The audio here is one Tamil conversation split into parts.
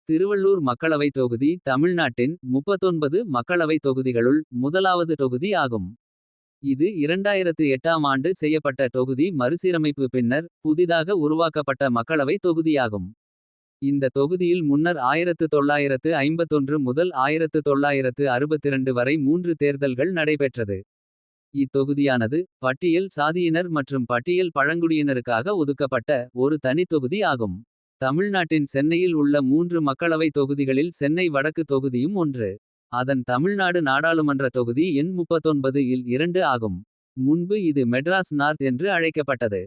திருவள்ளூர் மக்களவைத் தொகுதி தமிழ்நாட்டின் 39 மக்களவைத் தொகுதிகளுள் முதலாவது தொகுதி ஆகும். இது 2008ஆம் ஆண்டு செய்யப்பட்ட தொகுதி மறுசீரமைப்பு பின்னர் புதிதாக உருவாக்கப்பட்ட மக்களவைத் தொகுதியாகும். இந்த தொகுதியில் முன்னர் 1951 முதல் 1962 வரை 3 தேர்தல்கள் நடைபெற்றது. இத்தொகுதியானது பட்டியல் சாதியினர் மற்றும் பட்டியல் பழங்குடியினருக்காக ஒதுக்கப்பட்ட ஒரு தனித் தொகுதி ஆகும். தமிழ்நாட்டின் சென்னையில் உள்ள 3 மக்களவை தொகுதிகளில் சென்னை வடக்கு தொகுதியும் ஒன்று. அதன் தமிழ்நாடு நாடாளுமன்ற தொகுதி எண் 39 இல் 2 ஆகும். முன்பு இது மெட்ராஸ் நார்த் என்று அழைக்கப்பட்டது.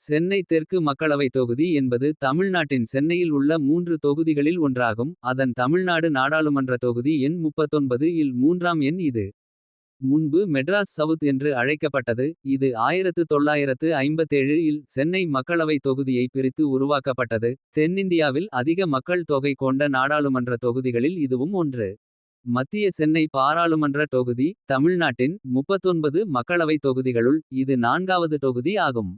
சென்னை தெற்கு மக்களவைத் தொகுதி என்பது தமிழ்நாட்டின் சென்னையில் உள்ள 3 தொகுதிகளில் ஒன்றாகும். அதன் தமிழ்நாடு நாடாளுமன்ற தொகுதி எண் 39 இல் 3ஆம் எண் இது. முன்பு மெட்ராஸ் சவுத் என்று அழைக்கப்பட்டது. இது 1957 இல் சென்னை மக்களவைத் தொகுதியை பிரித்து உருவாக்கப்பட்டது. தென்னிந்தியாவில் அதிக மக்கள் தொகை கொண்ட நாடாளுமன்ற தொகுதிகளில் இதுவும் ஒன்று. மத்திய சென்னை பாராளுமன்ற தொகுதி தமிழ்நாட்டின் 39 மக்களவைத் தொகுதிகளுள் இது 4வது தொகுதி ஆகும்.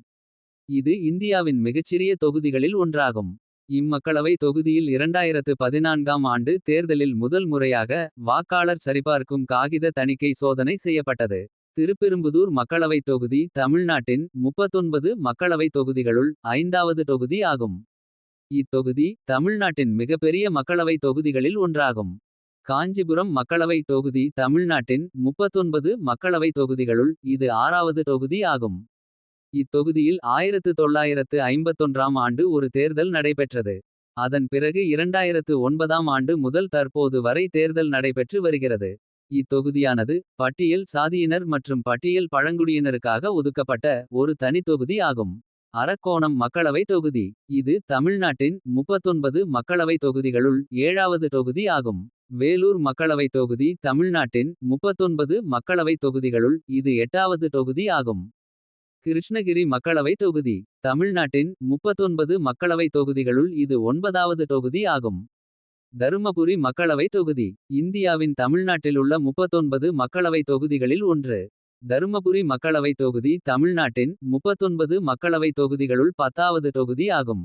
இது இந்தியாவின் மிகச்சிறிய தொகுதிகளில் ஒன்றாகும். இம்மக்களவை தொகுதியில் 2014ஆம் ஆண்டு தேர்தலில் முதல் முறையாக வாக்காளர் சரிபார்க்கும் காகித தணிக்கை சோதனை செய்யப்பட்டது. திருப்பெரும்புதூர் மக்களவைத் தொகுதி தமிழ்நாட்டின் 39 மக்களவைத் தொகுதிகளுள் 5வது தொகுதி ஆகும். இத்தொகுதி தமிழ்நாட்டின் மிகப்பெரிய மக்களவைத் தொகுதிகளில் ஒன்றாகும். காஞ்சிபுரம் மக்களவைத் தொகுதி தமிழ்நாட்டின் 39 மக்களவைத் தொகுதிகளுள் இது 6வது தொகுதி ஆகும். இத்தொகுதியில் 1951ஆம் ஆண்டு ஒரு தேர்தல் நடைபெற்றது. அதன் பிறகு 2009ஆம் ஆண்டு முதல் தற்போது வரை தேர்தல் நடைபெற்று வருகிறது. இத்தொகுதியானது பட்டியல் சாதியினர் மற்றும் பட்டியல் பழங்குடியினருக்காக ஒதுக்கப்பட்ட ஒரு தனித் தொகுதி ஆகும். அரக்கோணம் மக்களவை தொகுதி இது தமிழ்நாட்டின் 39 மக்களவைத் தொகுதிகளுள் 7வது தொகுதி ஆகும். வேலூர் மக்களவைத் தொகுதி தமிழ்நாட்டின் 39 மக்களவைத் தொகுதிகளுள் இது 8வது தொகுதி ஆகும். கிருஷ்ணகிரி மக்களவை தொகுதி தமிழ்நாட்டின் 39 மக்களவைத் தொகுதிகளுள் இது 9வது தொகுதி ஆகும். தருமபுரி மக்களவை தொகுதி இந்தியாவின் தமிழ்நாட்டிலுள்ள 39 மக்களவைத் தொகுதிகளில் ஒன்று. தருமபுரி மக்களவை தொகுதி தமிழ்நாட்டின் 39 மக்களவைத் தொகுதிகளுள் 10வது தொகுதி ஆகும்.